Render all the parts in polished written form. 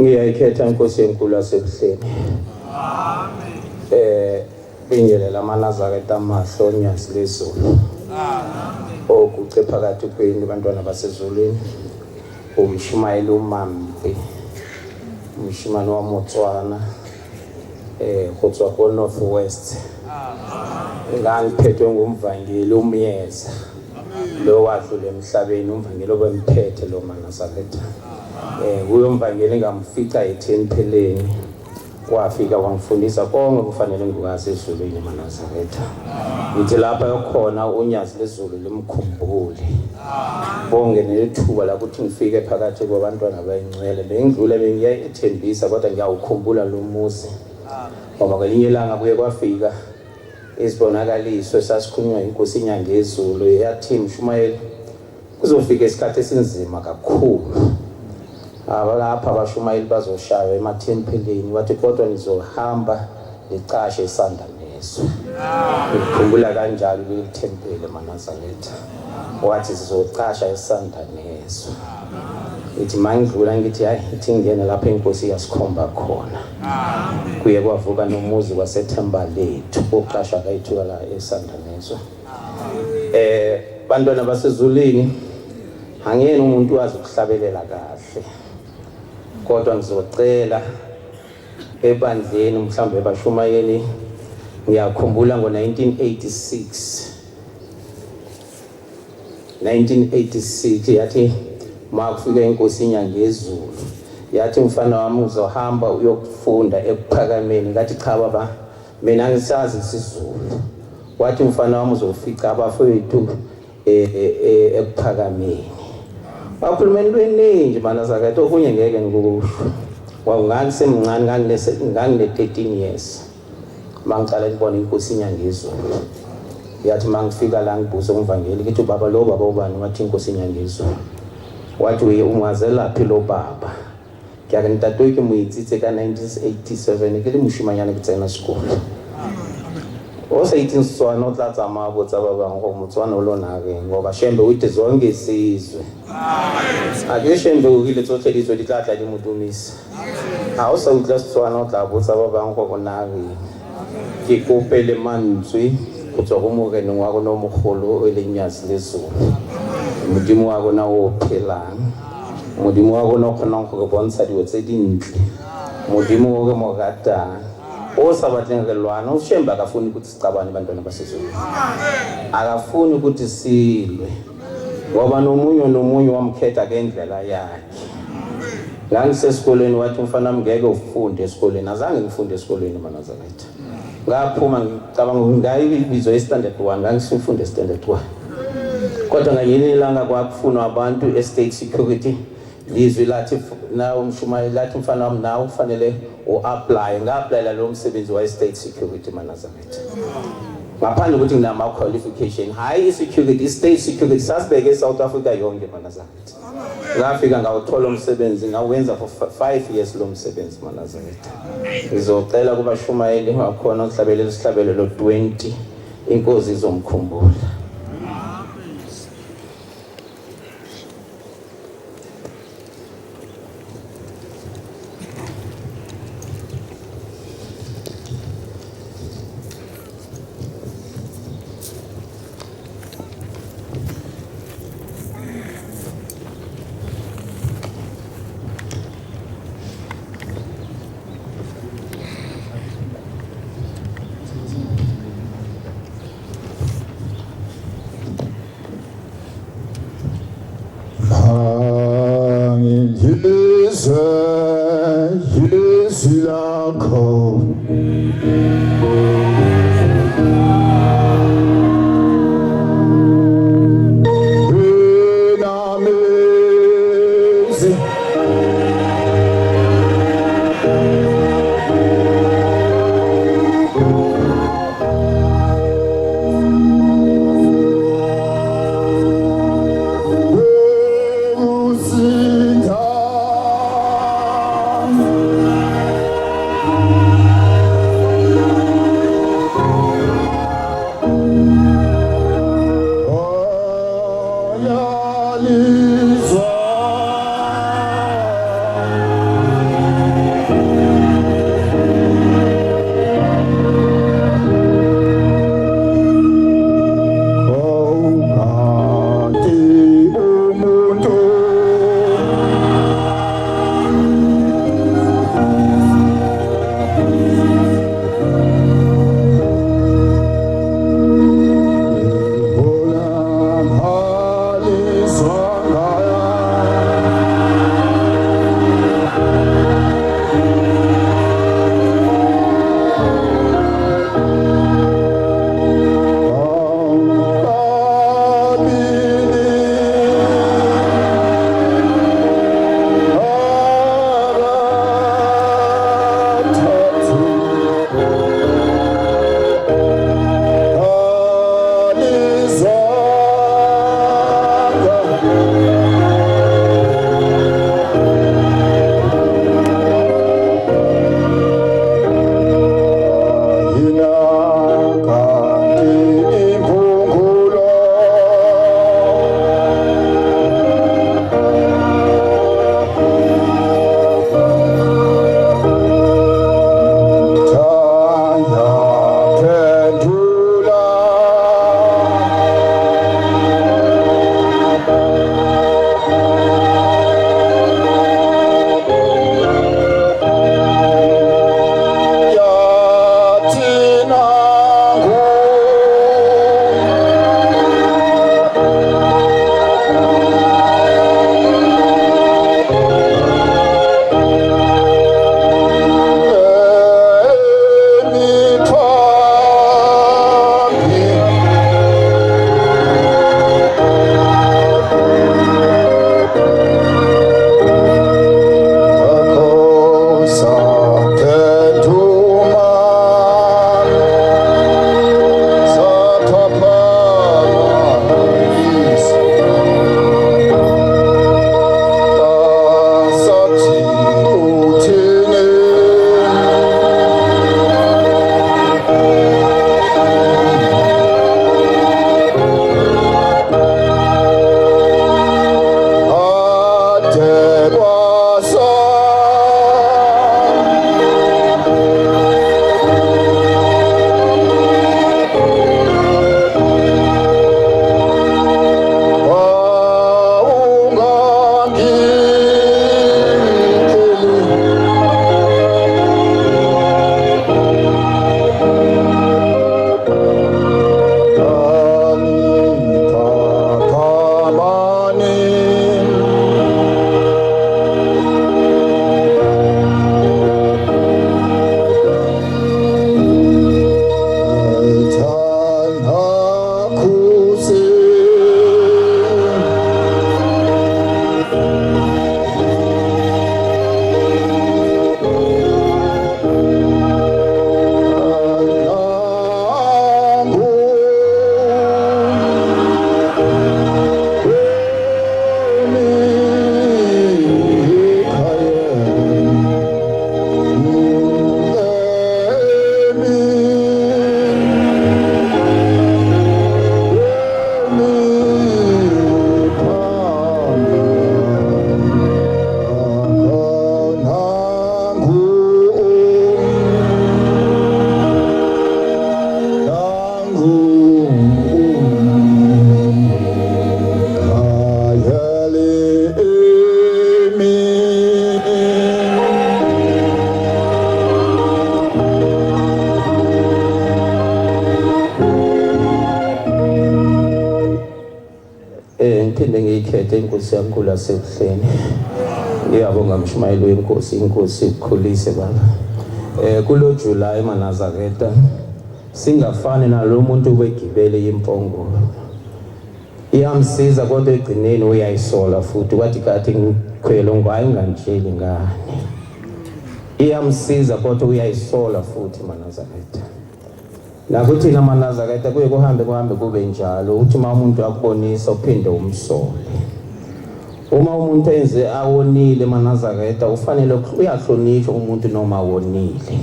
ngiyayikhetha inkosi enkulu yasebuhleni. Amen. Bingelela amanazareta amahlo onyazi lezulu. Amen. Okuce phakathi kwenu bantwana basezulwini. Umshumayeli uMampi. Umshumane wa Motswana. Go tswa ko North West. Amen. Ngangiphethwe ngumvangeli uMyeza. Lo wadlula emhlabeni umvangeli obemphethe lo manazareta. Kuyo umvangeli ngamfica eTempeleni. Wafika wangifundisa konke kufanele ngikwazi ezulwini manazareta. Ngithi lapha yokhona unyazi lezulu limkhumbule. Bonke nethuba la ukuthi ngifike phakathi kwabantwana bayingcwele. Bengidlule bengiya ethembisa kodwa ngiyawukhumbula lo muzi. Ngoba ngelinye ilanga kuye kwafika isibonakaliso sasikhulunywa inkosi inyanga yezulu yathi Mshumayeli kuzofika isikhathi esinzima kakhulu. Lapha abashumayeli bazoshaya emathempelini wathi kodwa nizohamba licashe isandla neso. Ngikhumbula kanjalo lethempeli manazareta. Wathi sizocasha isandla neso. Ithi mangidlula ngithi hayi ithi ngene lapha inkosi yasikhomba khona. Kuye kwavuka nomuzi waseThembalethu oqasha kayithuka la esandla neso. Bantwana basezulwini angene umuntu wazi ukuhlabelela kahle. Kodwa ngizocela ebandleni mhlambe bashumayeli ngiyakhumbula ngo1986 yathi makufika inkosi inyanga yezulu yathi mfana wami uzohamba uyokufunda ekuphakameni ngathi cha baba mina ngisazi isizulu. Wathi mfana wami uzofica abafowethu ekuphakameni. Bakhuluma into manazareta okunye ngeke ngikusho. Wangangisemncane ngangine 13 years. Mangicala ukubona inkosi inyanga yezulu. Yathi mangifika la ngibuza umvangeli ngithi baba lo baba ubani wathi inkosi inyanga yezulu. Wathi ungazela phi lo baba. Ke ntatwe muitsitse ka 1987 ke le mushimanyana ke tsena sekolo. O sa ithi Setswana o tla tsamaya botsa ba bang go Motswana o lona ke ngoba Shembe o itse zonke isizwe. Ake Shembe o ile tsotlhe ditso di tla di modumisa. Ha o sa utla Setswana o tla botsa ba bang go bona ke kopele mantswe go tswa go moreneng wa rona mogolo o le nyazi lezulu. Modimo wa rona o phelang. Modimo wa rona o kgonang go bontsha dilo tse dintle. Modimo o re mo ratang. O sa batleng re lwana o Shembe akafuni ukuthi sicabane bantwana basezulu. Akafuni ukuthi silwe. Ngoba nomunye wamkhetha ngendlela yakhe. Ngangisesikoleni wathi mfana ngeke ufunde esikoleni. Azange ngifunde esikoleni manazareta. Ngaphuma ngicabanga ngayibizo e-standard 1 ngangisifunde e-standard 1. Kodwa ngayini ilanga kwakufunwa abantu e-state security. Lizwi lathi na umshumayeli lathi mfana wami nawe kufanele uapply nga-applyela lo msebenzi wa state security manazareta. Ngaphandle ukuthi nginama qualification hayi security state security sasibeke eSouth Africa yonke manazareta. Ngafika ngawuthola umsebenzi ngawenza for 5 years lo msebenzi manazareta. Ngizocela kuba shumayeli wakhona ukuhlabelela isihlabelelo 20 inkosi izomkhumbula. Yesu lako inkosi yakhula sekuhleni. Ngiyabonga mshumayeli wenkosi, inkosi ikukhulise baba. Kulo July eManazareta singafani nalo muntu wegibele yempongo. Iyamsiza kodwa egcineni uyayisola futhi kwathi kathi ngikhwelo ngwaye nganjeli ngane. Iyamsiza kodwa uyayisola futhi Manazareta. Nakuthi na Manazareta kuye kuhambe kube njalo uthi uma umuntu akubonisa uphinde umsole. Uma umuntu enze awonile Manazareta ufanele uyahlonishwa umuntu noma awonile.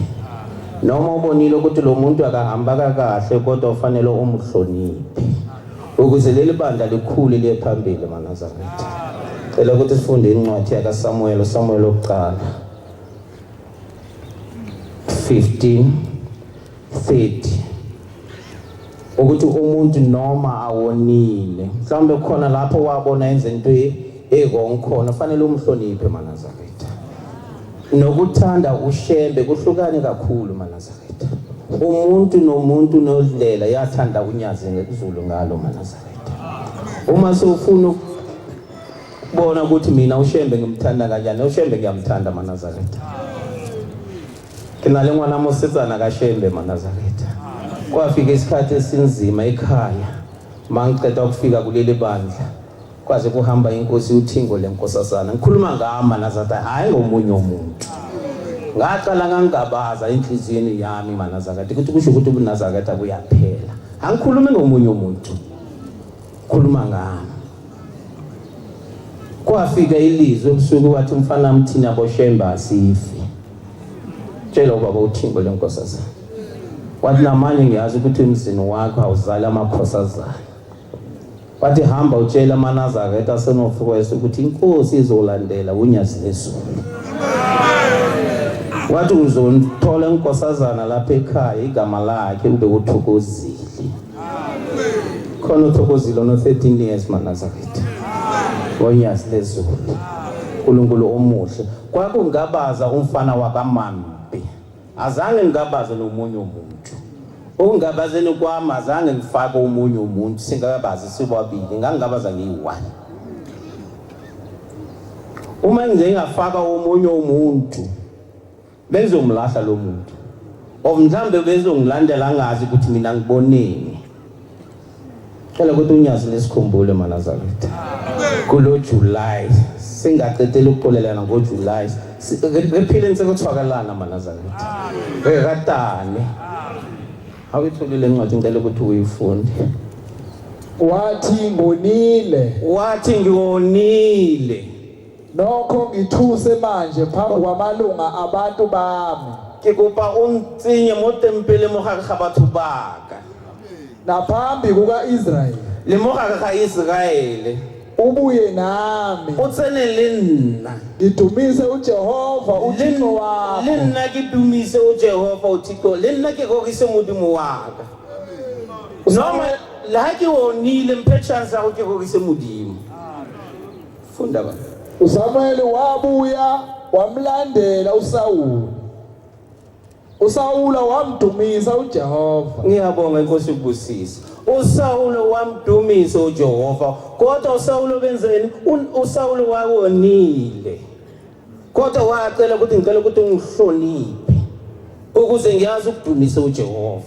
Noma ubonile ukuthi lo muntu akahamba kahle kodwa ufanele umhloniphe. Ukuze leli bandla likhulu liye phambili Manazareta. Cela ukuthi sifunde incwadi yaka Samuel oqala 15:30. Ukuthi umuntu noma awonile mhlawumbe khona lapho wabona enze into ekonkhona fanele umhloniphe Manazareta. Nokuthanda ushembe kuhlukane kakhulu Manazareta. Umuntu nomuntu nodlela yathanda unyazi ngezulu ngalo Manazareta. Uma sewufuna ukubona ukuthi mina ushembe ngimthanda kanjani, ushembe ngiyamthanda Manazareta. Kinale ngwana mosetsana kaShembe Manazareta. Kwafika isikhathi esinzima ekhaya. Mangiceda ukufika kuleli bandla. Kwaze kuhamba inkosi uThingo lenkosazana. Ngikhuluma ngama Manazareta hayi ngomunye umuntu. Ngaqala ngangabaza enhliziyweni yami Manazareta ukuthi kusho ukuthi uNazareta kuyaphela. Angikhulumi ngomunye umuntu. Khuluma ngami. Kwafika ilizwe ebusuku wathi umfana mthina boShembe asifi. Tshela ubaba uThingo lenkosazana. Wathi namanje ngiyazi ukuthi umzini wakho awuzala amakhosazana. Wathi hamba utshela Manazareta asenofukweso ukuthi inkosi izolandela unyazi lezulu. Wathi uzothola inkosazana lapha ekhaya igama lakhe ube uThokozile. Khona uThokozile no 13 years Manazareta. Unyazi lezulu. uNkulunkulu omuhle. Kwakungabaza umfana wakaMambi. Azange ngigabaze nomunye umuntu. Ungabazeni kwami azange ngifake umunye umuntu singakabazi sibabili ngangabaza ngiyi1. Uma ngize ngafaka umunye umuntu bezomlahla lo muntu. Mhlambe bezongilandela ngazi ukuthi mina ngiboneni. Phela ukuthi unyazi lesikhumbule Manazareta. Kulo July singaqedela ukuxolelana ngoJuly. Ephileni sekuthwakalana Manazareta. Bekatane. Awuyitholile incwadi ngicela ukuthi uyifunde. Wathi ngonile. Nokho ngithuse manje phambi kwamalunga abantu bami. Kikupa untsinye motempele mogare ga batho baka. Naphambi kukaIsrayeli. Le mogare ga Israele. Ubuye nami. Utsenele nna. Ngidumise uJehova uThixo wakho. Le nna ke dumise uJehova uThixo. Le nna ke gorise modimo waka. Noma la ke wonile mphe chance ya go ke gorise modimo. Funda ba. uSamuel wabuya wamlandela uSawuli. uSawuli wamdumisa uJehova. Ngiyabonga inkosi ubusisa. uSawuli wamdumisa uJehova. Kodwa uSawuli benzeni? uSawuli wawonile. Kodwa wacela ukuthi ngicela ukuthi ungihloniphe ukuze ngiyazi ukudumisa uJehova.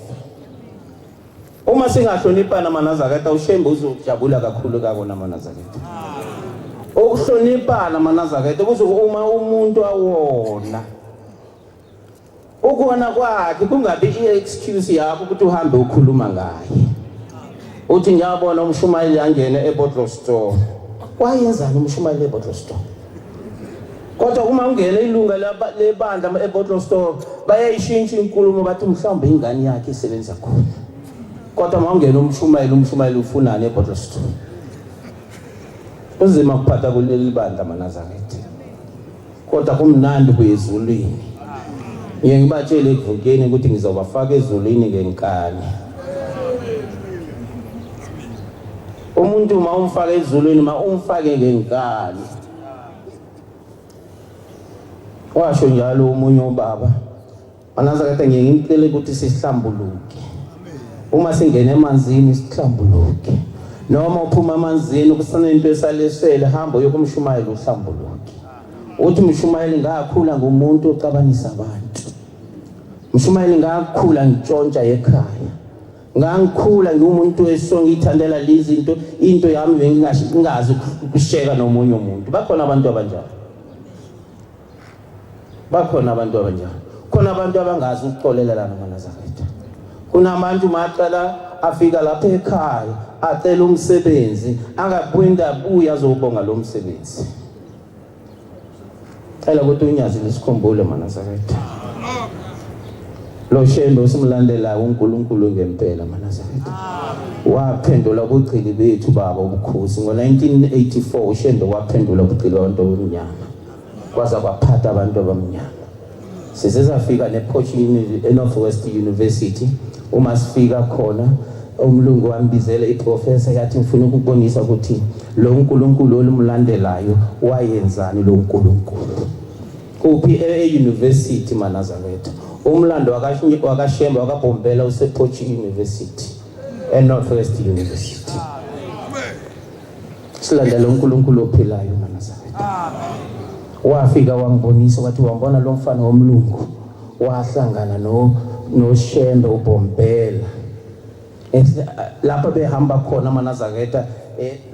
Uma singahloniphana Manazareta uShembe uzojabula kakhulu kakona Manazareta. Ukuhloniphana Manazareta kuze uma umuntu awona ukona kwakhe kungabi iexcuse yakho ukuthi uhambe ukhuluma ngaye. Uthi ngiyabona umshumayeli angene eBottle Store. Wayenzani umshumayeli eBottle Store? Kodwa uma ungena ilunga lebandla eBottle Store bayayishintsha inkulumo bathi mhlawumbe ingane yakhe isebenza khona. Kodwa uma ungena umshumayeli ufunani eBottle Store? Uzima kuphatha kuleli bandla Manazareta. Kodwa kumnandi kuyezulwini. Ngibatshele ekuvukeni ukuthi ngizobafaka ezulwini ngenkani. Umuntu uma umfaka ezulwini ma umfake ngenkani. Washo njalo umunye ubaba. Manazareta ngiyicela ukuthi sihlambuluke. Uma singena emanzini sihlambuluke. noma uphuma amanzini kusana into esalesele hamba uyokumshumayela uhlambuluki uthi umshumayeli ngakhula ngumuntu ocabanisa abantu umshumayeli ngakhula ngitshontsha ekhaya ngangikhula ngumuntu esonga ithandela lizinto into yami bengingazi ukusheka nomunye umuntu bakhona abantu abanjalo khona abantu abangazi ukuxolelana noManazaretha kunabantu maqala afika lapha ekhaya acela umsebenzi angaphinda buya azobonga lo msebenzi cela ukuthi unyazi lesikhumbule Manazaretha lo shembe usimlandela uNkulunkulu ngempela Manazaretha waphendula ubugcili bethu baba ubukhosi ngo1984 ushembe waphendula ubugcili abantu abamnyama kwaza kwaphatha abantu abamnyama sizezafika nePortshini eNorthwest University uma sifika khona umlungu wambizela iprofessor yathi ngifuna ukubonisa ukuthi lo uNkulunkulu olumlandelayo wayenzani lo uNkulunkulu kuphi eUniversity Manazaretha umlando wakashembe wakabhombela usePortshini University eNorthwest University silandela lo uNkulunkulu ophilayo Manazaretha wafika wangibonisa wathi wambona lo mfana womlungu wahlangana noshembe ubhombela lapha behamba khona Manazaretha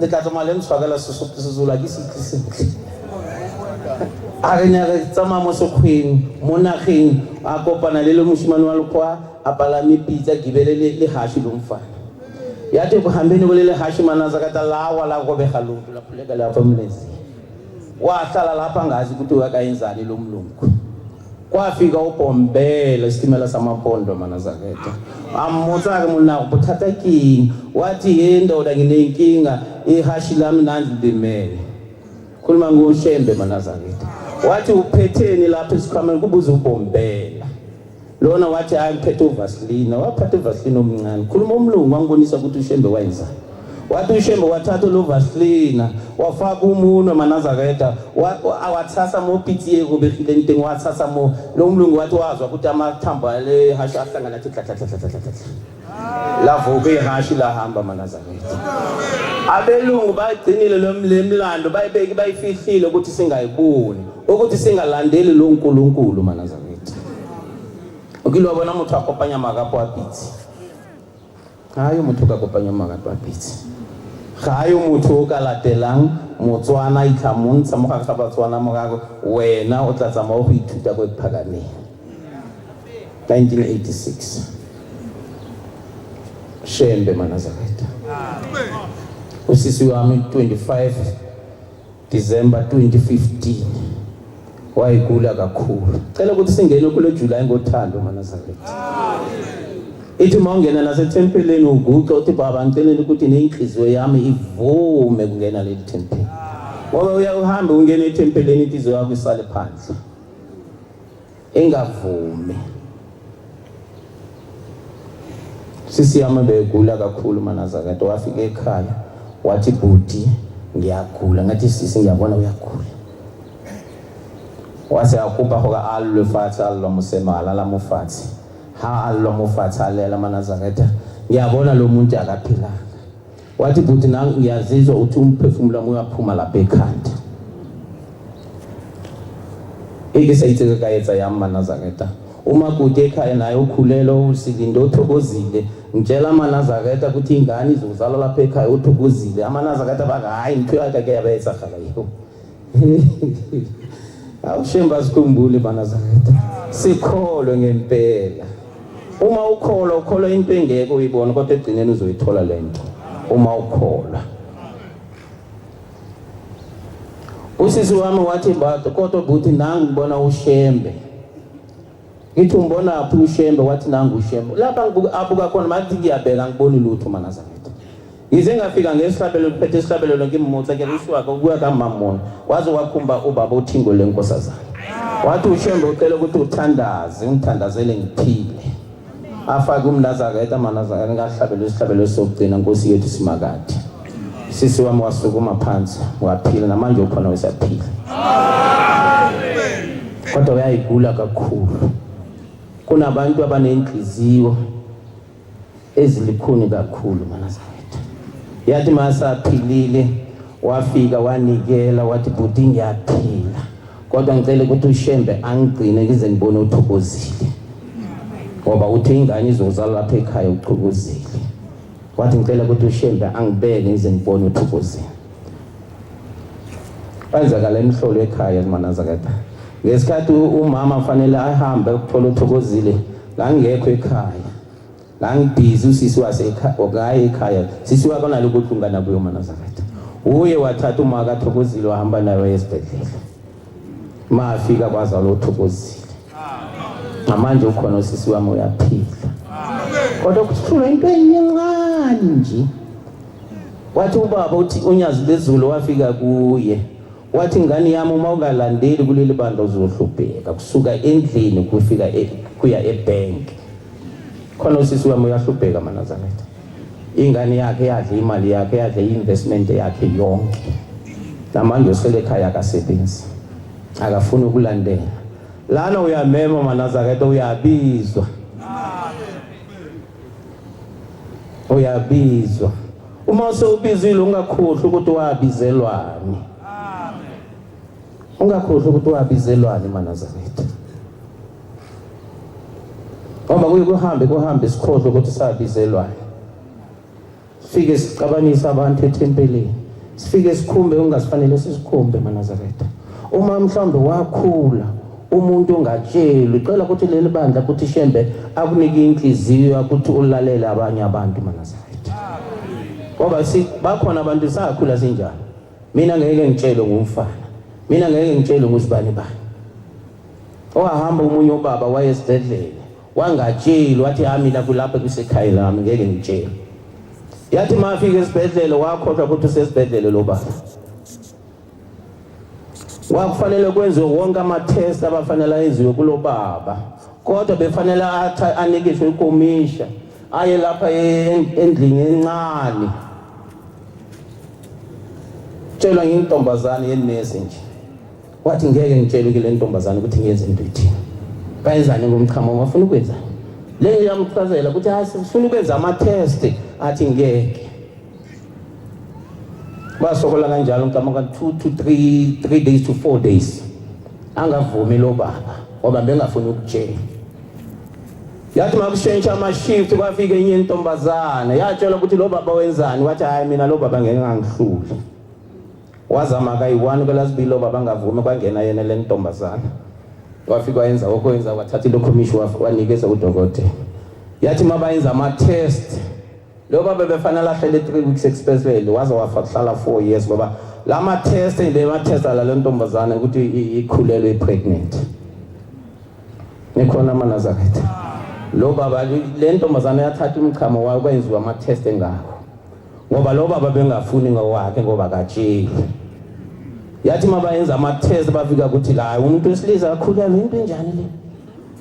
letlatsa male mswakela sizula kisihle arenyaka tsamamo sokhweng monageng a kopana le moshimane wa lekwa a palame pizza gibele le hashi lo mfana yathi kuhambeni kwele hashi Manazaretha lawa la kobega luntu la phuleka lapha emlezi wahlala lapha ngazi ukuthi wakayenzani lo mlungu kwafika ubhombela isitimela samapondo Manazaretha ammotsa ke mona ubuthatha kini wathi yendoda nginenkinga ihashi lami nandi limele khuluma ngoshembe Manazaretha wathi uphetheni lapha esikhwameni kubuza ubhombela lona wathi ayiphethe uVaseline waphatha uVaseline omncane khuluma umlungu wangibonisa ukuthi ushembe wayenzani wathi ushembe wathatha lo Vaseline wafaka umunwe Manazaretha wathasa mopitiye kubehile into wathasa mo lo mlungu wathi wazwa ukuthi amathambo ale hashi ahlangana athi lavo behashi lahamba Manazaretha abelungu bagcinile lo mlando bayibeki bayifihlile ukuthi singayiboni ukuthi singalandeli lo uNkulunkulu Manazaretha ukilo bona motho akopanya magapo a pitsi hayo motho ka kopanya magapo a pitsi gayo motho o ka latelang motswana itlhamontsha mo ga batswana morago wena o tla tsamaya go ithuta go iphakameng 1986 shembe Manazaretha usisi wami 25 December 2015 wayigula kakhulu cela ukuthi singene kule July ngothando Manazaretha ithi mawungena nasethempeleni uguqa uthi baba ngicela ukuthi nenhliziyo yami ivume kungena le tempeli ngoba uyahamba ungena ethempeleni inhliziyo yakho isale phansi engavume sisi yami begula kakhulu Manazaretha wafika ekhaya wathi bhuti ngiyagula ngathi sisi ngiyabona uyagula wase akupa hoka allo fatsa allo musemala la mufatsi ha allo mufatsa lela Manazaretha ngiyabona lo muntu akaphilanga wathi bhuti nangu ngiyazizwa uthi umphefumulo wami uyaphuma lapha ekhanda sayitseke kayetsa yami Manazaretha uma kude ekhaya naye ukhulelo usilinda othokozile ngitshela Manazaretha ukuthi ingane izozalwa lapha ekhaya othokozile Manazaretha baka hayi ngithiwa akake yabetsa khala yiho awushemba sikhumbule Manazaretha sikholwe ngempela uma ukholwa into engeke uyibone kodwa egcineni uzoyithola lento uma ukholwa usisi wami wathi bato kodwa buthi nangu ngibona ushembe ngithi umbona phi ushembe wathi nangu ushembe lapha abuka khona mathi ngiyabheka ngiboni lutho Manazaretha ngize ngafika ngesihlabelo ngiphethe isihlabelo ngimotsa ke ushwaka ukuya kaMamona waze wakhumba ubaba uThingo lenkosazana wathi ushembe ucela ukuthi uthandaze ngithandazele ngiphile afake uMnazaretha Manazaretha ngahlabelo isihlabelo sokugcina Nkosi yethu Simakade sisi wami wasukuma phansi waphila namanje ukhona wesaphila amen kodwa uyayigula kakhulu kunabantu abanenhliziyo ezilikhuni kakhulu Manazaretha Yathi masaphilile wafika wanikela wathi bhuti ngiyaphila kodwa ngicela ukuthi uShembe angigcine ngize ngibone uthokozile ngoba uthe ingane izozala lapha ekhaya uChukozile. Wathi ngicela ukuthi uShembe angibeke ngize ngibone uthokozile. Kwenzakala imhlolo ekhaya eManazakata. Ngesikhathi umama fanele ahambe ukuthola uthokozile ngangekho ekhaya. Ngangibhizi usisi wasekhaya okaye ekhaya. Sisi wakonalo ukuhlungana kuyo Manazakata. Uye wathatha uma kaThokozile wahamba naye esibhedlela. Mafika kwazalo uThokozile. Manje ukhona usisi wami uyaphila. Kodwa kuthula into encane nje. Wathi ubaba uthi unyazi lezulu wafika kuye. Wathi ingane yami uma ungalandeli kuleli bandla uzohlupheka kusuka endlini kufika kuya ebank. Khona usisi wami uyahlupheka Manazakata. Ingane yakhe yadla imali yakhe yadla investment yakhe yonke. Namanje usele ekhaya akasebenzi. Akafuna ukulandela. Lana uyamema Manazakata uyabizwa. Uyabizwa. Uma usubizile ungakhohlwa ukuthi wabizelwani. Ungakhohlwa ukuthi wabizelwani Manazakata. Ngoba kuhambe sikhohlwe ukuthi sabizelwani. Sifike sicabanisa abantu ethempelini. Sifike sikhumbe ungasifanele sisikhumbe Manazakata. Uma mhlawumbe wakhula umuntu ongatsheli ucela ukuthi leli bandla ukuthi Shembe akunike inhliziyo ukuthi ulalele abanye abantu Manazakata. Ngoba bakhona abantu sakhula sinjalo. Mina ngeke ngitshele ngumfana. Mina ngeke ngitshele ngusibani bani. Owahamba umunye ubaba wayesibhedlela wangatsheli wathi mina kulapha kusekhaya lami ngeke ngitshele. Yathi mafika esibhedlela wakhohlwa ukuthi usesibhedlela lo baba. Wakufanele kwenziwe wonke ama-test abafanele ayenziwe kulo baba. Kodwa befanele anikishwe ikomisha. Aye lapha endlini encane. Tshelwa ngintombazane yenesi nje. Wathi ngeke ngitshele kule ntombazane ukuthi ngiyenze into ethini. Bayenzani ngomchamo wafuna ukwenza. Le yamchazela ukuthi sifuna ukwenza ama-test athi ngeke. Basokola kanjalo ngicabanga 2 to 3 days to 4 days. Angavumi lo baba ngoba bengafuni ukutshela. Yathi makushentsha ama-shift kwafika enye intombazana yatshela ukuthi lo baba wenzani wathi hayi mina lo baba ngeke ngangihluli. Wazama kayi1 kwelasibili lo baba angavumi kwangena yena le ntombazana. Wafika wayenza okwenza wathatha lo commission wanikeza udokotela. Yathi mabayenza ama-test lo baba befanele ahlele 3 weeks expressway waze wahlala 4 years ngoba lama test la le ntombazana ukuthi ikhulelwe ipregnant. Nekhona Manazakata. Lo baba le ntombazana yathatha umchamo wayo kwenziwa ama test engakho. Ngoba lo baba bengafuni ngowakhe ngoba akatsheli. Yathi mabayenza ama test bafika ukuthi la umuntu wesilisa akhulelwe into enjani le.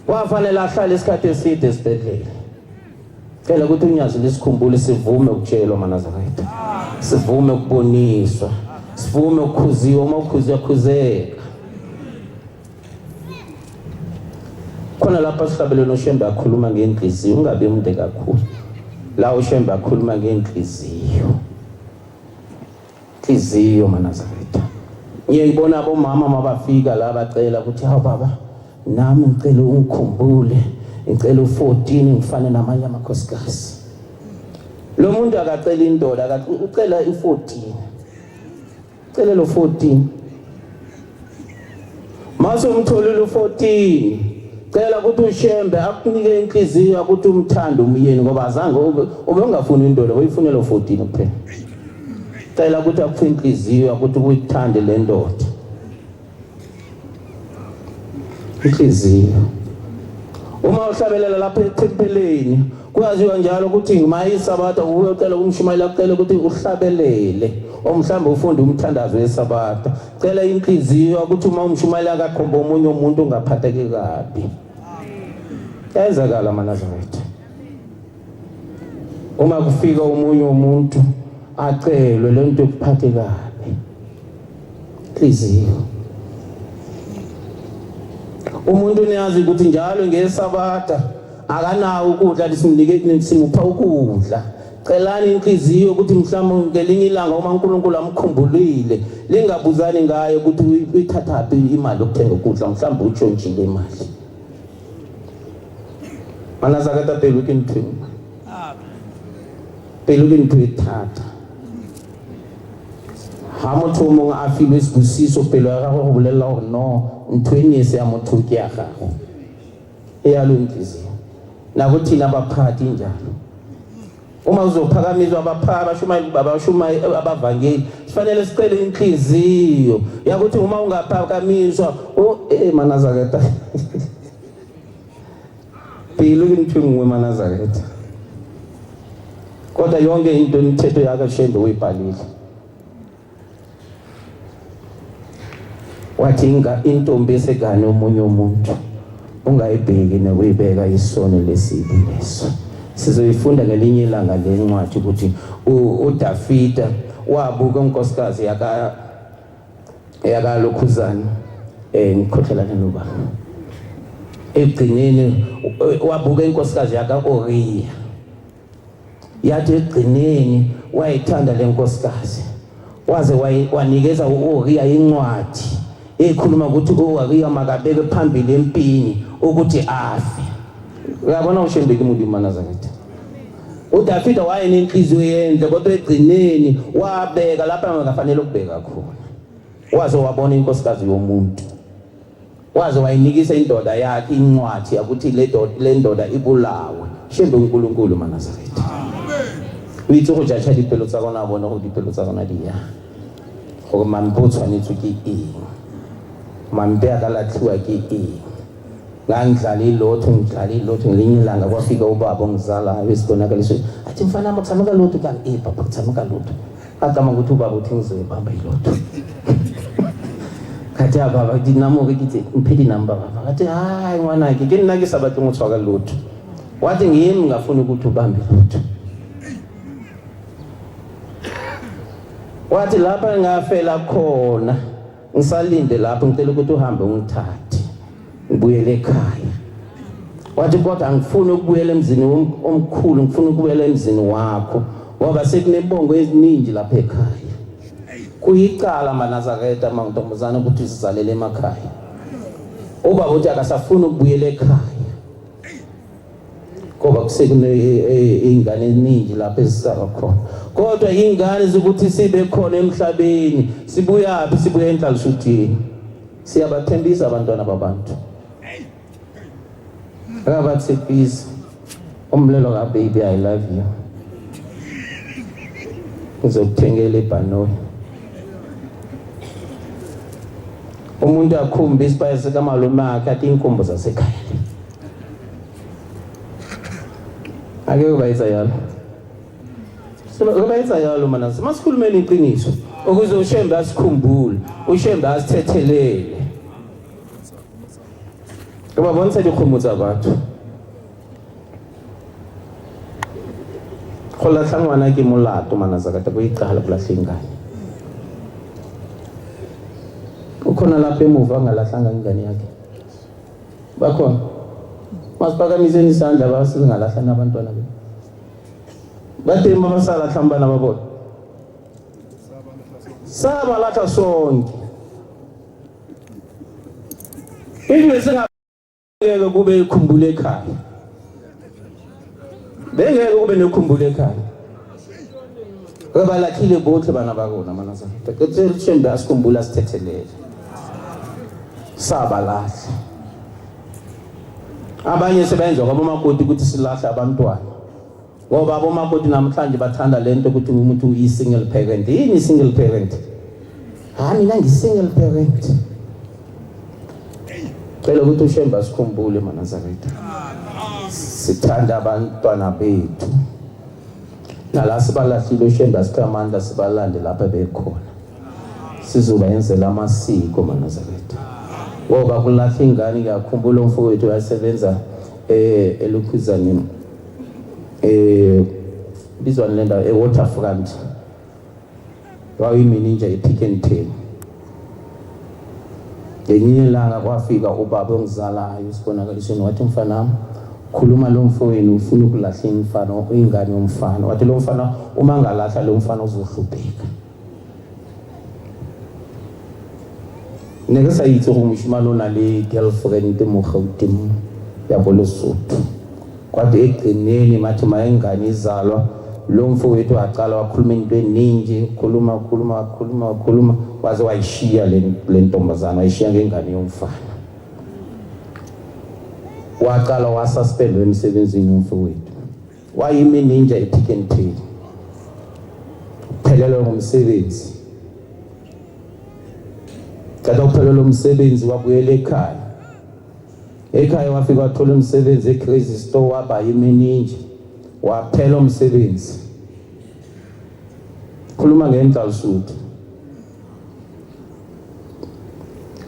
Wafanele ahlale isikhathi eside esibhedlela. Cela ukuthi unyazi lesikhumbule sivume ukutshelwa Manazakata. Sivume ukuboniswa. Sivume ukukhuziwa uma ukhuziwa khuzeka. Khona lapha sihlabelelo noShembe akhuluma ngenhliziyo ungabe umuntu kakhulu. La uShembe akhuluma ngenhliziyo. Inhliziyo Manazakata. Ngiyibona abomama mabafika la bacela ukuthi hawu baba nami ngicela ungikhumbule. Ngicela u14 ngifane namanye amakhosikazi. Lo muntu akacela indoda ucela u14. Cela lo 14. Mase umtholile u14. Cela ukuthi uShembe akunike inhliziyo ukuthi umthanda umyeni ngoba azange ube ungafuni indoda uyifune lo 14 kuphela. Cela ukuthi akufune inhliziyo ukuthi uyithande le ndoda. Inhliziyo. Uma uhlabelela lapha ethempeleni kwaziwa njalo ukuthi ngimayisabatha uyocela umshumayela ucela ukuthi uhlabelele omhlamba ufunde umthandazo wesabatha. Cela inhliziyo ukuthi uma umshumayela akakhomba umunye umuntu ungaphatheke kabi. Yenzakala Manazakata. Uma kufika umunye umuntu acelwe lento kuphathe kabi. Inhliziyo. Umuntu niyazi ukuthi njalo ngesabatha akanawo ukudla lisimnike simupha ukudla celani inhliziyo ukuthi mhlawumbe ngelinye ilanga uma uNkulunkulu amkhumbulile lingabuzani ngayo ukuthi uyithathaphi imali yokuthenga ukudla mhlawumbe utshontshile imali. Manazakata pelo ke ntwe. Pelo ke ntwe thata. Ha motho mongwe a filwe sebusiso pelo ya gagwe go bolelela gore no ntho e ne se ya motho ke ya gago. E ya lo inhliziyo. Nako thina abaphathi njalo. Uma uzophakamizwa abashumayeli abavangeli sifanele sicele inhliziyo yakuthi uma ungaphakamiswa manazaketa philo ngithungwe manazaketa kodwa yonke into imithetho yakashembe uyibhalile wathi intombi esegane omunye umuntu ungayibheki nekuyibeka isono lesibi leso. Sizoyifunda ngelinye ilanga lencwadi ukuthi uDavida wabuka unkosikazi yaka Lokhuzana ngikhohlela noba egcineni wabuka inkosikazi yaka Oriya yathi egcineni wayithanda lenkosikazi waze wanikeza uOriya incwadi ekhuluma ukuthi uOriya makabeke phambili empini ukuthi afe. Uyabona ushembeke umuntu manazakethe. uDavida wayenenhliziyo yenhle kodwa egcineni wabeka lapha engafanele ukubeka khona. Waze wabona inkosikazi yomuntu. Waze wayinikisa indoda yakhe incwadi ukuthi le ndoda ibulawe. Shembe uNkulunkulu manazakethe. Uyithi go jatsha dipelo tsa gona bona go dipelo tsa gona dia. Go mampo tshwanetse ke eng. Mampe a ka latlhiwa ke eng. Ngangidlala ilotho ngelinye ilanga kwafika ubaba ongizalayo esibonakaliswe athi mfana mthameka lotho kanti papa kuthameka lotho agama ukuthi ubaba uthi ngizobamba ilotho kathi baba dinamoke kithi mphedi number baba kathi hayi ngwana yake ke nna ke sabathi ngothwaka lotho wathi ngiyimi ngafuna ukuthi ubambe lotho wathi lapha ngafela khona ngisalinde lapho ngicela ukuthi uhambe ungithathe ngibuyele ekhaya. Wathi kodwa angifuni ukubuyela emzini omkhulu ngifuna ukubuyela emzini wakho ngoba sekunebongo eziningi lapha ekhaya. Kuyicala manazaketa mantombazana ukuthi sizalele emakhaya. Ubaba uthi akasafuna ukubuyela ekhaya. Ngoba kusekune ingane eziningi lapha ezisaka khona. Kodwa ingane zokuthi sibe khona emhlabeni sibuya phi sibuya enhlalishutini. Siyabathembisa abantwana babantu. Akabathi peace. Umlelo ka baby I love you. Uzokuthengela ibhanoyi. Umuntu akhumba isipayisi kamalume akhe athi inkombo zasekhaya. Ake ubayisa yalo. Ubayisa yalo manasi. Masikhulumeni iqiniso. Ukuze ushembe asikhumbule, ushembe asithethelele. Kuba bonse dikhomotsa abantu. Khola tlangwana ke molato manazakata go iqala kulahlengane. Ukhona lapha emuva ngalahlanga ingane yakhe. Bakhona. Masiphakamiseni isandla basingalahlana abantwana bethu. Bathemba basala hlambana babona. Saba latha sonke. Into esingeke kube ikhumbule ekhaya. Bengeke kube nekhumbule ekhaya. Ngoba lakhile bonke bana bakona manazana. Teketse shembe asikhumbula sithethelele. Saba lahle. Abanye sebenza kwabomakoti ukuthi silahle abantwana. Ngoba abomakoti namhlanje bathanda lento ukuthi umuntu uyi single parent. Yini single parent? Mina ngi-single parent. Cela ukuthi ushembe asikhumbule manazakethe. Sithanda abantwana bethu. Nala sibalahlile ushembe asikhamanda sibalande lapha bekhona. Sizoba yenzela amasiko manazakethe. Ngoba kulahla ingane ngiyakhumbula umfowethu wasebenza eLokhuzana bizwana lenda eWaterfront. Wayimanager ePick n Pay. Ngelinye ilanga kwafika ubaba ongizalayo isibonakalisweni wathi mfana khuluma lo mfowenu ufuna ukulahla umfana ingane yomfana wathi lo mfana uma ngalahla lo mfana uzohlupheka neke sa itse go moshimane o na le girlfriend mo Gauteng ya bolesotho kwathi egcineni mathi mayengane izalwa lo mfowethu waqala wakhuluma into eningi khuluma waze wayishiya le ntombazana wayishiya ngengane yomfana waqala wasuspend emsebenzini womfowethu wayime ninja ePick n Pay phelelo ngomsebenzi kada uphelelo umsebenzi wabuyela ekhaya wafika wathola umsebenzi eCrazy Store waba yimeninja waphela umsebenzi khuluma ngenhlalsuthi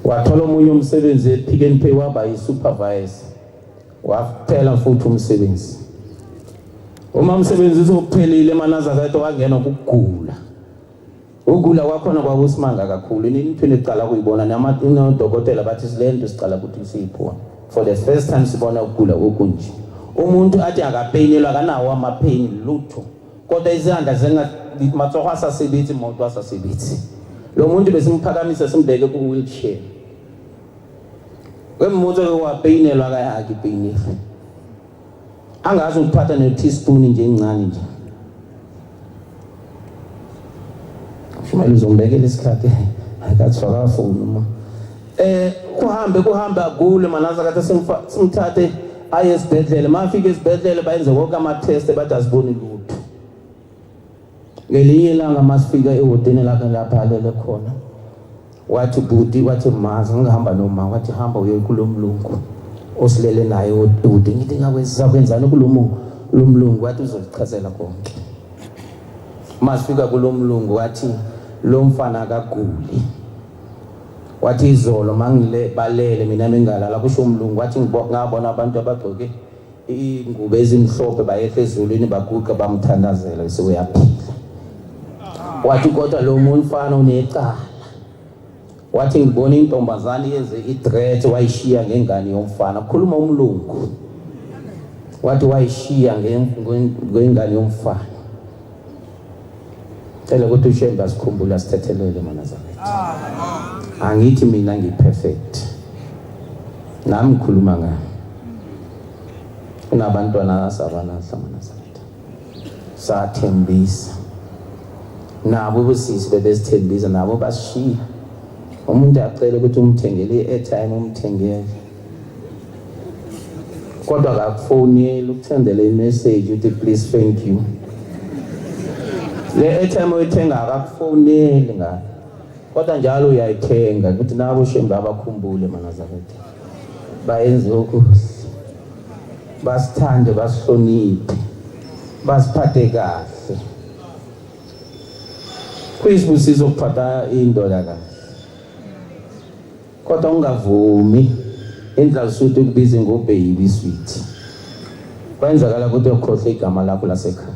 wathola omunye umsebenzi ePick n Pay waba yisupervisor waphela futhi umsebenzi uma umsebenzi uzophelile manazakade wangena ukugula kwakhona kwakusimanga kakhulu nini eqala kuyibona namadokotela bathi silento sicala ukuthi siyiphola for the first time sibona ukugula okunje umuntu athi akapeyinelwa kanawo amapain lutho kodwa izandla zengathi matsogo asasebenzi imoto asasebenzi lo muntu besimphakamisa simbeke ku wheelchair wemuntu wapeyinelwa kayaki peyinela angazi ukuphatha ne teaspoon nje encane nje shumela uzombekela isikhathi akathwaka phone uma kuhambe agule manaza kathi simthathe aye esibhedlela mafika esibhedlela bayenze konke ama test bathi asiboni lutho ngelinye ilanga masifika ehoteni lakhe lapha alele khona wathi budi wathi mazi ngihamba noma wathi hamba uye kulomlungu osilele naye ude ngithi ngakwenza kwenzani kulomlungu wathi uzochazela konke masifika kulomlungu wathi lo mfana akaguli wathi izolo mangile balele mina mengalala kusho umlungu wathi ngabona abantu abagcoke ingubo ezimhlophe bayehla ezulwini baguqa bamthandazela bese uyaphila wathi kodwa lo mfana unecala wathi ngibona intombazana yenze idread wayishiya ngengane yomfana khuluma umlungu wathi wayishiya ngengane yomfana cela ukuthi ushembe asikhumbula sithethelele manazakhe angithi mina ngiperfect nami ngikhuluma ngayo unabantwana asabana hlangana sathi sathembisa nabo ubusisi bebesithembisa nabo bashiya umuntu acela ukuthi umthengele i-airtime umthengele kodwa akakufonela ukuthendele i-message uthi please thank you le airtime oyithenga akakufoneli ngayo kodwa njalo uyayithenga ukuthi nabo shembe abakhumbule manazakhe bayenze okuhle basithande basihloniphe basiphathe kahle kuyisibusiso ukuphatha indoda kahle kodwa ungavumi indlalsuthi ukubiza ngobaby sweet kwenzakala ukuthi ukhohle igama lakho lasekhaya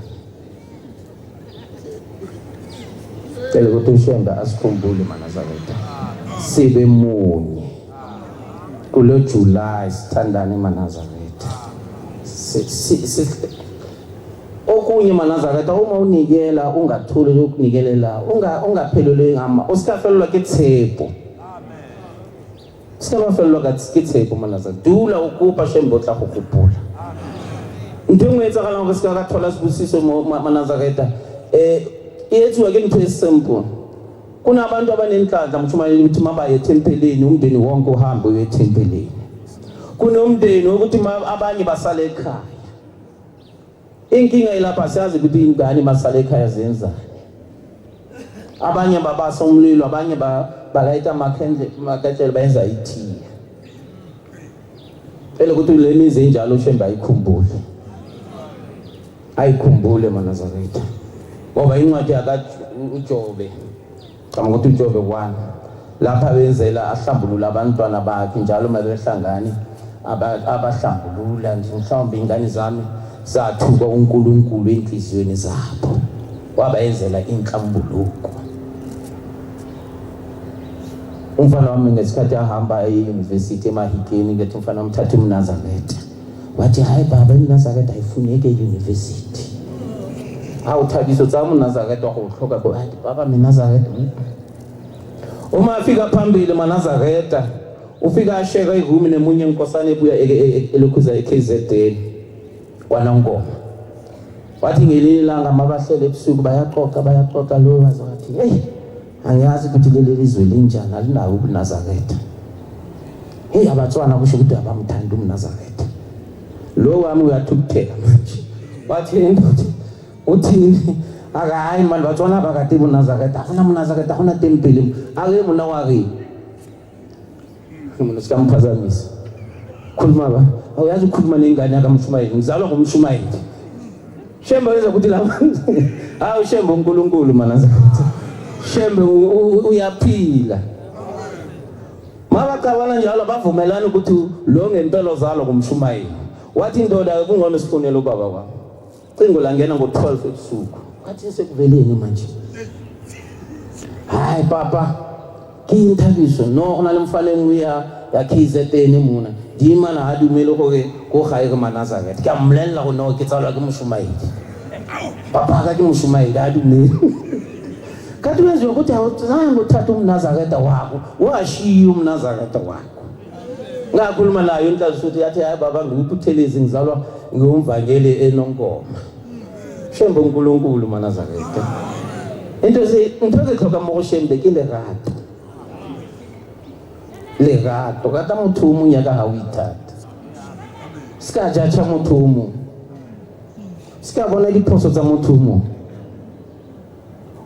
cela ukuthi ushembe asikhumbule manazakhe sibe munye kulo July sithandane manazakhe okunye manazakhe uma unikela ungathuli ukunikelela ungaphelelwe ngama usikafelwa kethepho sikafelwa kathepho manazakhe dula ukupa shembe otla go kupula into ngwetsakala ngo sikakathola sibusiso manazakhe yethu ake ngithe simple kunabantu abanenhlanhla mthumane ukuthi mabaye ethempeleni umndeni wonke uhambe uye ethempeleni kunomndeni ukuthi abanye basale ekhaya inkinga ilapha siyazi ukuthi ingane masale ekhaya zenzani abanye babasa umlilo abanye balayita makhendle bayenza itiye phela ukuthi le mizi enjalo shembe ayikhumbule manazakhe ngoba incwadi yakathi uJobe kama ukuthi uJobe 1 lapha benzela ahlambulula abantwana bakhe njalo mabehlangane abahlambulula nje mhlawumbe ingane zami zathuka uNkulunkulu enhliziyweni zabo wabayenzela inhlambuluko umfana wami ngesikhathi ahamba e-university eMahikeni ngethi umfana umthatha uMnazareth wathi hayi baba iNazaretha ayifuneki euniversity awuthabiso tsama uNazaretha wakuhloka ko hayi baba iNazaretha uma afika phambili maNazaretha ufika asheka iroom nemunye inkosana ebuya elokhuza eKZN kwaNongoma wathi ngelinye ilanga mabahlele ebusuku bayaxoxa lo wathi hey angiyazi ukuthi leli lizwe linjani alinawo uNazaretha hey abatswana kusho ukuthi abamthanda uNazaretha lo wami uyathukuthela manje wathi indoda uthini akayi manje batswana bakade uNazaretha afuna uNazaretha afuna tempele ake mona wake mina sikamphazamisa khuluma ba awuyazi ukukhuluma nengane yakamshumayeli ngizalwa ngumshumayeli Shembe weza ukuthi la awu Shembe uNkulunkulu maNazaretha Shembe uyaphila mabaqabana njalo bavumelana ukuthi lo ngempelo zalo kumshumayeli wathi indoda kungcono sifunele ubaba kwami cingo la ngena ngo12 ebusuku wathi sekuveleni manje hayi papa kinthabiso no unalemfanele uya yaKZN muna dima na hadumelo ko gae ke maNazaretha ke amlela go no ke tsalwa ke moshumayedi papa ka ke moshumayedi hadumelo ka tuwenze ukuthi awuzange uthatha uNazaretha wakho washiya uNazaretha wakho ngakhuluma nayo inhlanhla ukuthi yathi hayi baba ngikuputhelezi ngizalwa ngumvangeli eNongoma Shembe uNkulunkulu maNazaretha into ekhoka mo Shembe ke lerato kata motho mo nyaka ha o ithata ska jacha motho mo ska bona diphoso tsa motho mo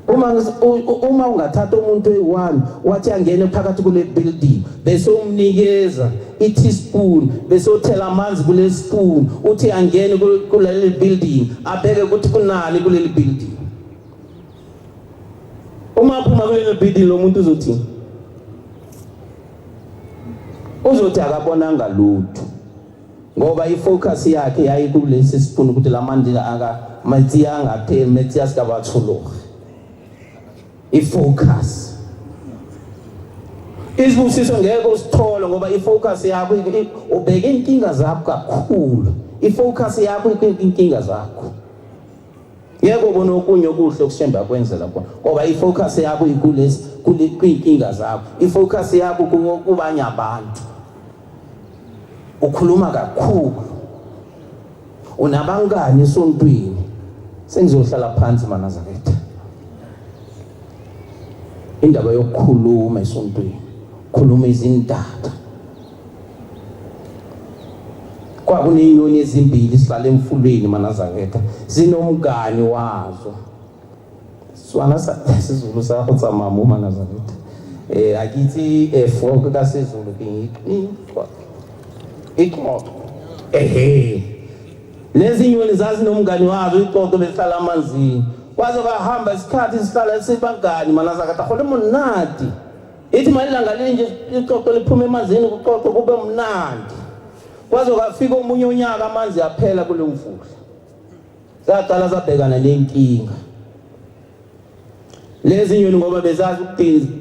uma ungathatha umuntu eyi1 wathi angene phakathi kule building bese umnikeza i-teaspoon bese uthela amanzi kule spoon uthi angene kuleli building abheke ukuthi kunani kuleli building uma phuma kuleli building lo muntu uzothini uzothi akabonanga lutho ngoba ifocus yakhe yayi kulesi spoon ukuthi lamandla matsi angapheli matsi asikabathuluka ifocus isibusiso ngeke usithole ngoba ifocus yakho ubheke inkinga zakho kakhulu ifocus yakho inkinga zakho yebo bona okunye okuhle okushemba kwenzela khona ngoba ifocus yakho ikulesi kwinkinga zakho ifocus yakho kubanye abantu ukhuluma kakhulu unabangani esontweni sengizohlala phansi maNazaretha indaba yokukhuluma esontweni khuluma izindaba kwakunenyoni ezimbili sihlala emfulweni maNazaretha zinomngani wazo swana sisizulu sakho tsamama maNazaretha akithi efoko kaSizulu ixoxo lezi nyoni zazinomngani wazo ixoxo behlala amanzini kwaze bahamba isikhathi sihlala sibangani maNazaretha khona umunandi ithi malilanga linje ixoxo liphuma emanzini kuxoxo kube mnandi kwaze kwafika omunye unyaka amanzi aphela kule mfula zaqala zabhekana nenkinga lezi nyoni ngoba bezazi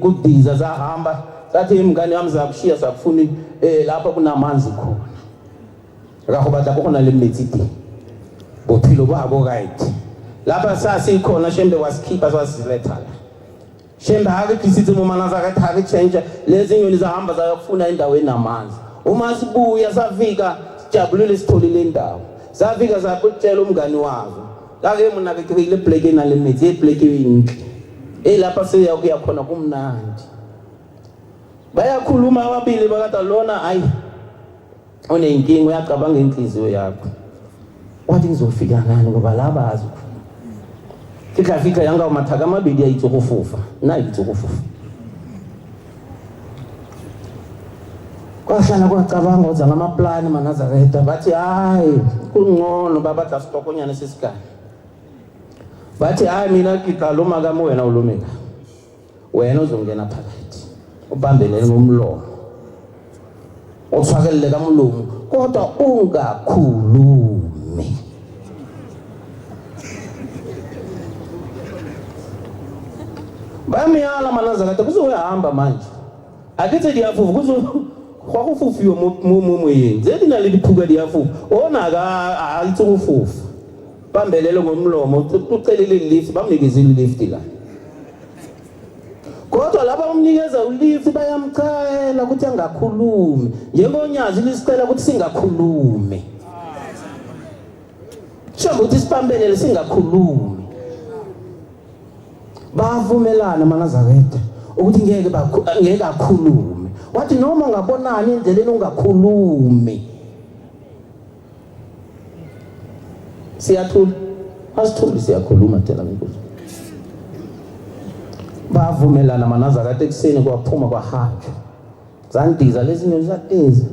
ukudiza zahamba zathi imngane wami zakushiya sakufuna lapha kunamanzi khona akahoba khona lemetsi bophilo babo right lapha sasikhona Shembe wasikhipha swasiletha Shembe ake kisithe mu maNazaretha ake change lezi nyoni zahamba zayakufuna indawo enamanzi uma sibuya safika sijabulile sitholile indawo safika zakutshela umngani wazo ake mina ke ile black enale methi black yinhle lapha seyakuya khona kumnandi bayakhuluma ababili bakade lona hayi unenkinga uyacabanga inhliziyo yakho wathi ngizofika ngani ngoba labazi fika yanga umathaka amabili ayitsokufufa nayi itsokufufa kwahlala kwacabanga uza ngamaplani maNazaretha bathi hayi kungcono baba dasitokonyana sesikani bathi hayi mina ngiqaluma kami wena ulumeka wena uzongena phakathi ubambelele ngomlomo uthwakelele kamlumo kodwa ungakhulumi bayamyala maNazaretha kuzohamba manje akithi ndiyavuka go go fofiwa mo moyeng tse di na le diphuka di a fofa ona ka a itse go fofa bambelele ngomlomo ucelele lift bamnikezile lift la kodwa laba umnikeza ulift bayamchayela ukuthi angakhulumi njengonyazi lisicela ukuthi singakhulumi ukuthi sipambelele singakhulumi bavumelana maNazaretha ukuthi ngeke akhulume wathi noma ungabonani endleleni ungakhulumi siyathula asithuli siyakhuluma thela inkosi bavumelana maNazaretha ekuseni kwaphuma kwahanjwa zandiza lezinye zatiza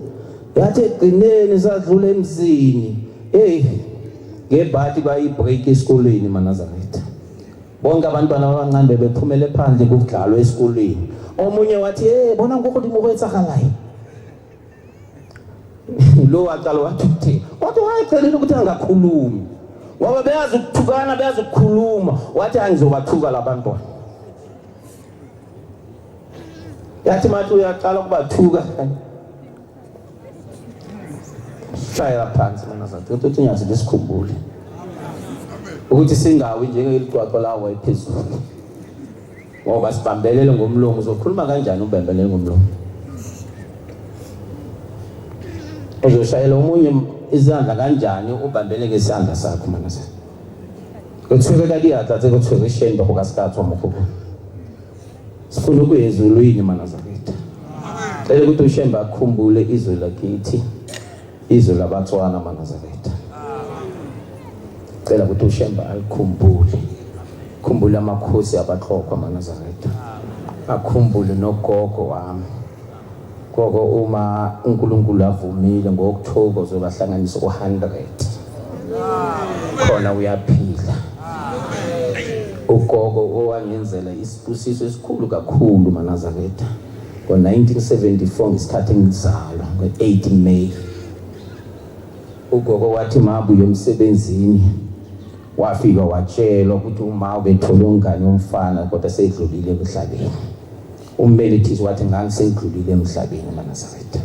yathi egcineni sadlula emzini ngebhathi bayibreak esikoleni maNazaretha bonke abantwana abancane bephumele phandle kudlalwa esikoleni omunye wathi bona ngoko dimokwenzakhalayo lo waqala wathi kodwa wayecelile ukuthi angakhulumi ngoba beyazi ukuthukana beyazi ukukhuluma wathi angizobathuka labantwana yathi mathi uyaqala ukubathuka shaya phansi maNazaretha ukuthi nyazi lesikhumbule ukuthi singawi njengelicwaqwa lawo ephezulu ngoba sibambelele ngomlomo uzokhuluma kanjani ubambelele ngomlomo uzoshayela umunye izandla kanjani ubambele ngesandla sakho maNazaretha kuthiwe kadiata kuthiwe ishemba go ka sikatswa mogoko sifuna ukuyezulwini maNazaretha cela ukuthi ushemba akhumbule izwe lakithi izwe labaTswana maNazaretha cela ukuthi ushemba akhumbule amakhosi abahlokwa maNazaretha akhumbule nogogo wami gogo uma uNkulunkulu avumile ngoOctober zobahlanganisa u100 khona uyaphila ugogo owangenzela isibusiso esikhulu kakhulu maNazaretha ngo1974 ngesikhathi ngizalwa ngo8 May ugogo wathi mabuye emsebenzini wafika watshelwa ukuthi uma ubethola ungane womfana kodwa seyidlulile emhlabeni umbelethisi wathi ngangisendlulile emhlabeni maNazaretha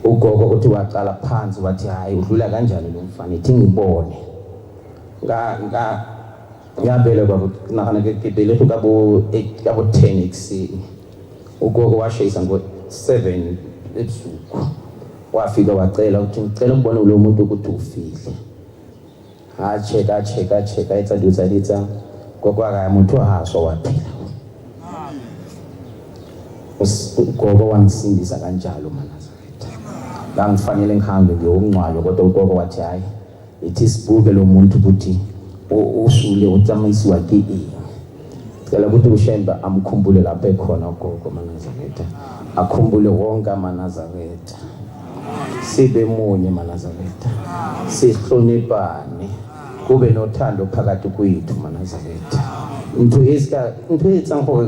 ugogo uthi waqala phansi wathi hayi udlula kanjani lo mfana ithi ngibone ngabele kwakunakana kebele kabo 10 ekseni ugogo washayisa ngo7 ebusuku wafika wacela ukuthi ngicela ukubona lo muntu ukuthi ufile cheka etsa kokwa umuntu wahaswa waphila ugogo wangisindisa kanjalo maNazaretha ngangifanele ngihambe ngiyongcwalo kodwa ugogo wathi hayi ithi sibuke lo muntu ukuthi usule utsamisi wakhe cela ukuthi ushemba amkhumbule lapha ekhona ugogo maNazaretha akhumbule wonke maNazaretha sibe munye maNazaretha sihlonipane kube nothando phakathi kwethu maNazaretha into etsango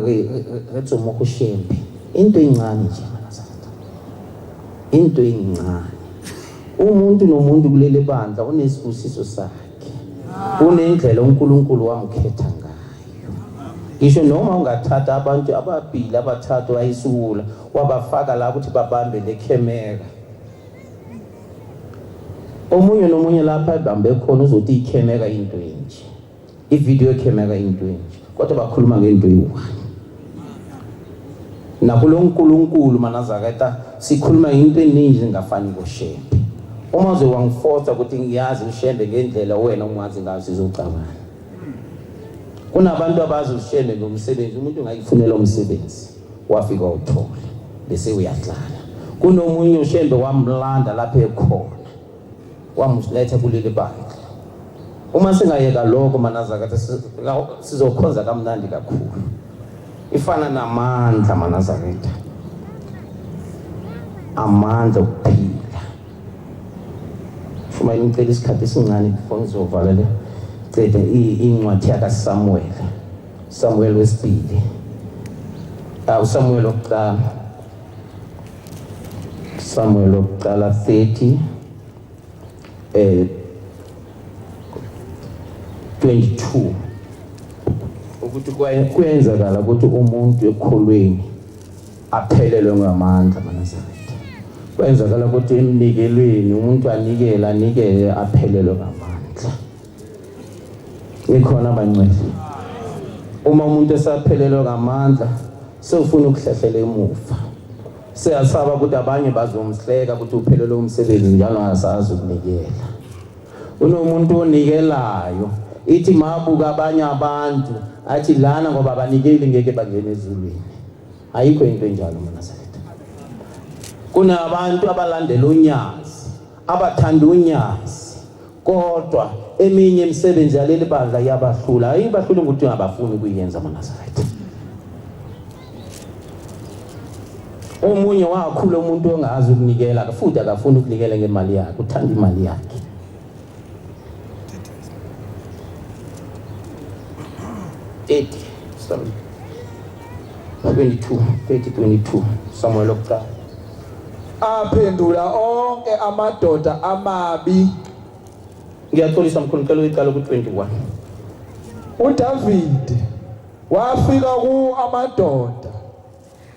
retso mo go shembe into encane nje maNazaretha into encane umuntu nomuntu kulele bandla unesibusiso sakhe unendlela uNkulunkulu wamkhetha ngayo ngisho noma ungathatha abantu ababili abathathu ayisula wabafaka la ukuthi babambe lekhemera omunye nomunye lapha ebambe khona uzothi ikhemera into enje ivideo camera into enje kodwa bakhuluma ngento eyi1 nakulo uNkulunkulu maNazaretha sikhuluma into eningi ngafani koshembe uma uze wangiforce ukuthi ngiyazi ushembe ngendlela wena ungazi ngazo sizocabana kunabantu abazi ushembe ngomsebenzi umuntu ungayifunela umsebenzi wafika uthola bese uyadlala kunomunye ushembe wamlanda lapha ekhona wamletha kuleli bandla uma singayeka lokho maNazaretha sizokhonza kamnandi kakhulu ifana namandla maNazaretha amandla okuphila fuma ngicela isikhathi esincane before ngizovala le cede incwadi yaka Samuel wesibili Samuel wokuqala 30 22 ukuthi kuyenzakala ukuthi umuntu ekholweni aphelelwe ngamandla maNazaretha kwenzakala ukuthi emnikelweni umuntu anikele aphelelwe ngamandla. Ikhona abancwele. Uma umuntu esaphelelwe ngamandla sewufuna ukuhlehlela emuva. Siyasaba ukuthi abanye bazomhleka ukuthi uphelelwe umsebenzi njalo angasazi ukunikela. Unomuntu onikelayo ithi mabuka abanye abantu athi lana ngoba abanikeli ngeke bangene ezulwini. Ayikho into enjalo manasalethu. Kunabantu abalandela unyazi, abathanda unyazi, kodwa eminye imisebenzi yaleli bandla iyabahlula. Ayibahlula ukuthi ungabafuni ukuyenza manasalethu. Omunye wakhula umuntu ongazi ukunikela futhi akafuni ukunikela ngemali yakhe, uthanda imali yakhe. Some 22 Samuel okuqala. Aphendula onke amadoda amabi. Ngiyaxolisa mkhulunkulu uyiqala ku-21. uDavid wafika ku amadoda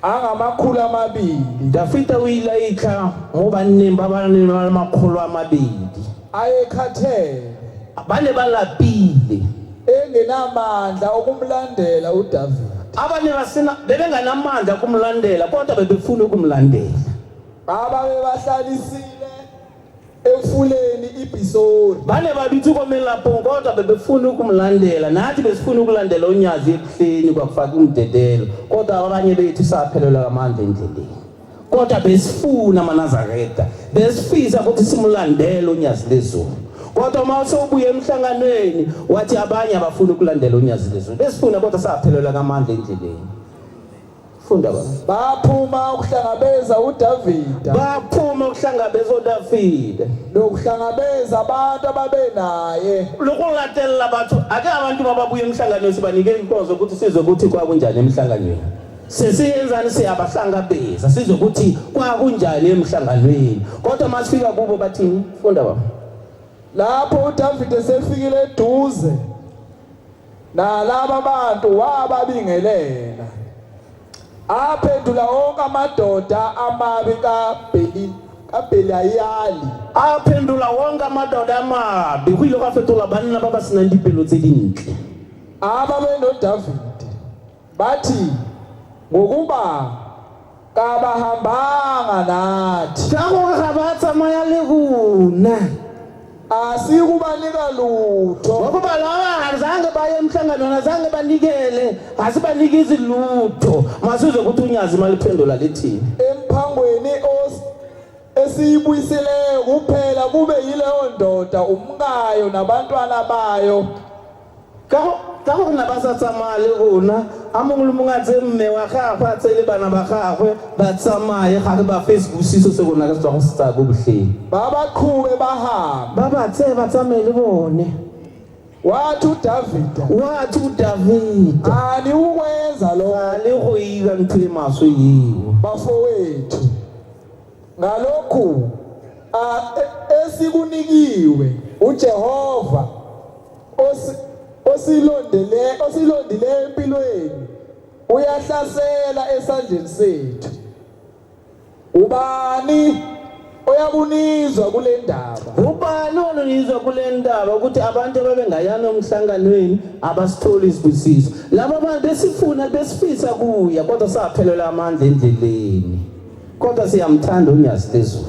angamakhulu amabili. Dafita uyilayitha ngoba nemba abanini bamakhulu amabili. Ayekhathele. Abane balapile. Engenamandla okumlandela uDavid. Abanye basina bebenganamandla kumlandela kodwa bebefuna ukumlandela. Bahlalisile emfuleni iBhisori. Bane babithi komela kodwa bebefuna ukumlandela. Nathi besifuna ukulandela unyazi ebuhleni kwakufaka umdedelo. Kodwa abanye bethu saphelelwa ngamandla endleleni. Kodwa besifuna amaNazaretha. Besifisa ukuthi simulandele unyazi lezulu. Kodwa mase ubuye emhlanganweni wathi abanye abafuna ukulandela unyazi lezulu. Besifuna kodwa saphelelwa ngamandla endleleni. Funda baphuma ukuhlangabeza uDavid. Baphuma ukuhlangabeza uDavid. Lokuhlangabeza abantu ababenaye. Lokulatela abantu ake abantu bababuye emhlanganweni sibanikele inkonzo ukuthi sizwe ukuthi kwakunjani emhlanganweni. Sesiyenzani siyabahlangabeza sizwe ukuthi kwakunjani emhlanganweni. Kodwa masifika kubo bathini? Funda baba. Lapho uDavid esefikile eduze nalabo abantu wababingelela. Aphendula onke amadoda amabi kaBeliyali. Aphendula wonke amadoda amabi kuyilo kafetola banina babasinanda impilo tsedinhle. AbabenoDavid bathi ngokuba kabahambanga nathi. Kakugabatsa maya lekuna. Asikubanika lutho. Ngoba laba azange baye emhlangano azange banikele, asibanikizi lutho. Masizwe ukuthi unyazi maliphendula lithini. Emphangweni esiyibuyiseleyo kuphela kube yileyo ndoda umkayo nabantwana bayo. Ka go na ba sa tsamaya rona a mongwe le mongwe a tse mme wa gagwe a tsele bana ba gagwe ba tsamaye ga ba Facebook siso se gona ka tswa go setsa go bohleng ba baqhube bahamba ba ba tse ba tsamaye le bone. Wathi uDavid ani ukwenza lo le go ila ntwe maswe yiwo bafowethu ngalokhu esikunikiwe uJehova osilondile empilweni uyahlasela esandleni sethu. Ubani oyakunizwa kule ndaba? Ubani onizwa kule ndaba ukuthi abantu ababengayana emhlanganweni abasitholi isibusiso. Laba bantu besifuna besifisa kuya kodwa saphelelwa amandla endleleni. Kodwa siyamthanda unyazi lezulu.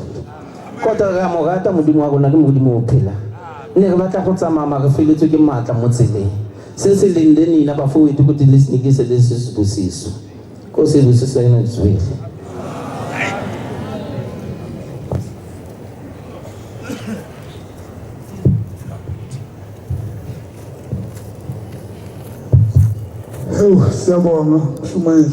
Kodwa kamogata modimo wa rona ke modimo ophela. Ne re batla go tsamama re feletswe ke matla mo tseleng. Se se lende nina bafowethu ukuthi lesinikise lesi sibusiso. Ko se busiso ena tswele. Siyabonga Shumayeli.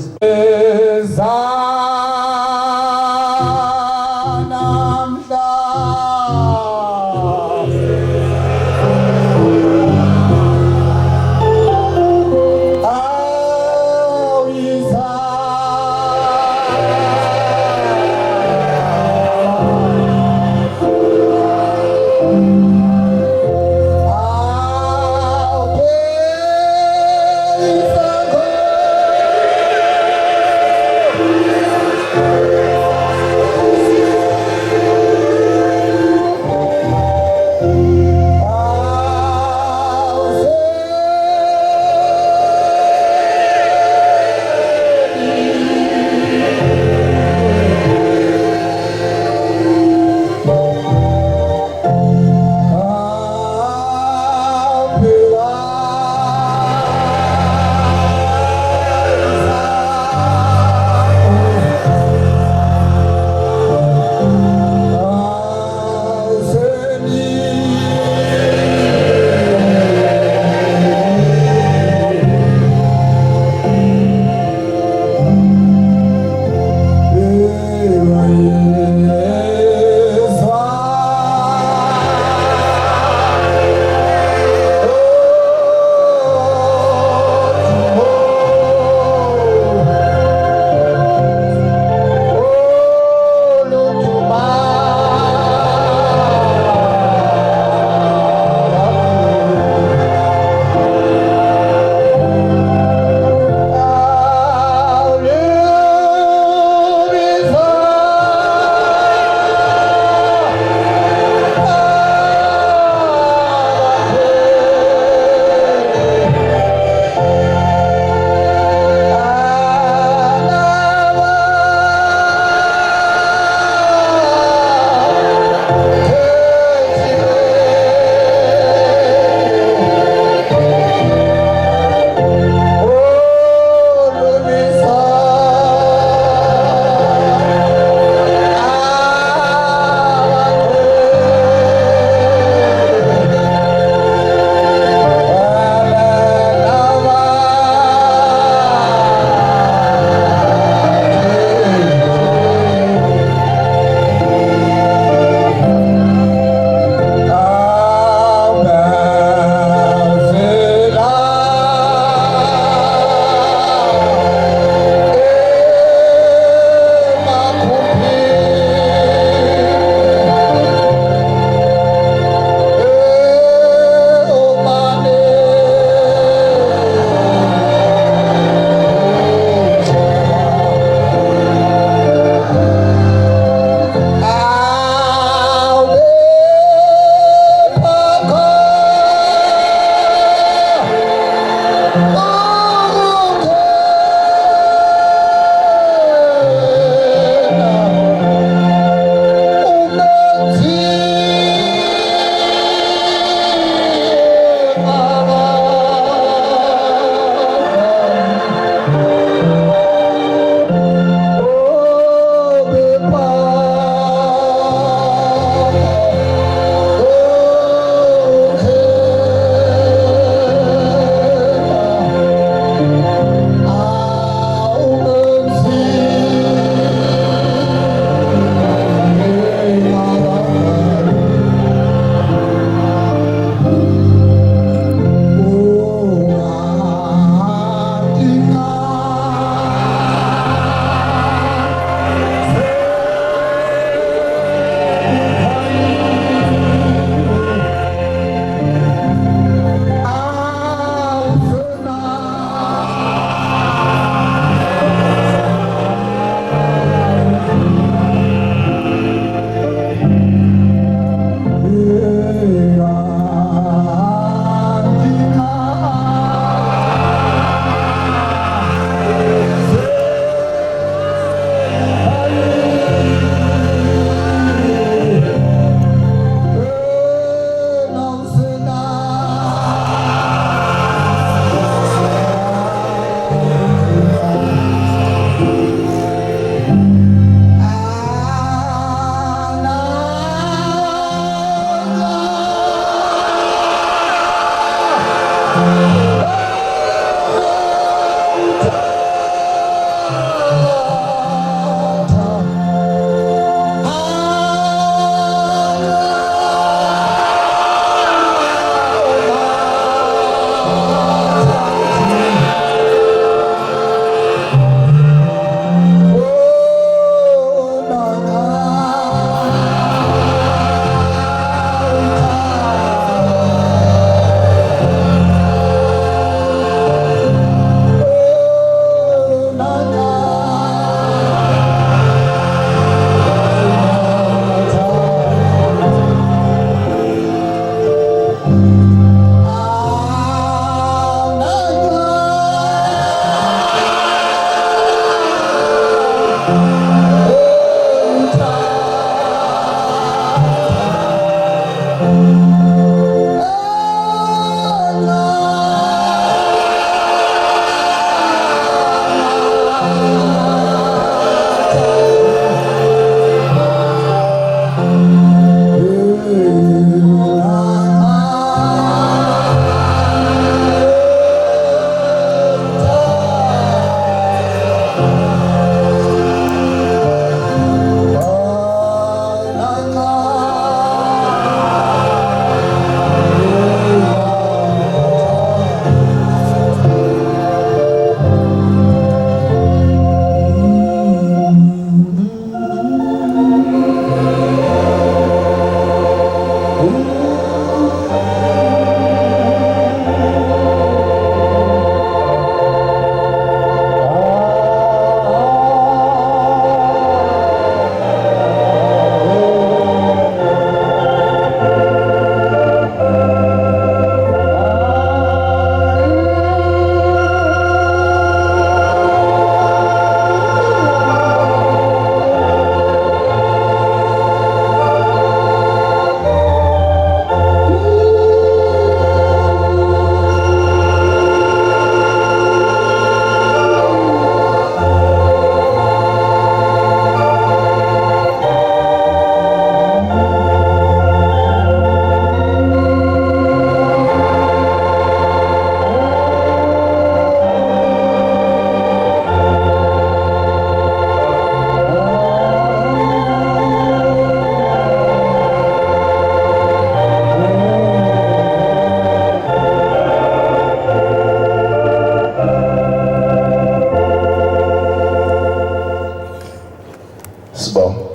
Sibonga.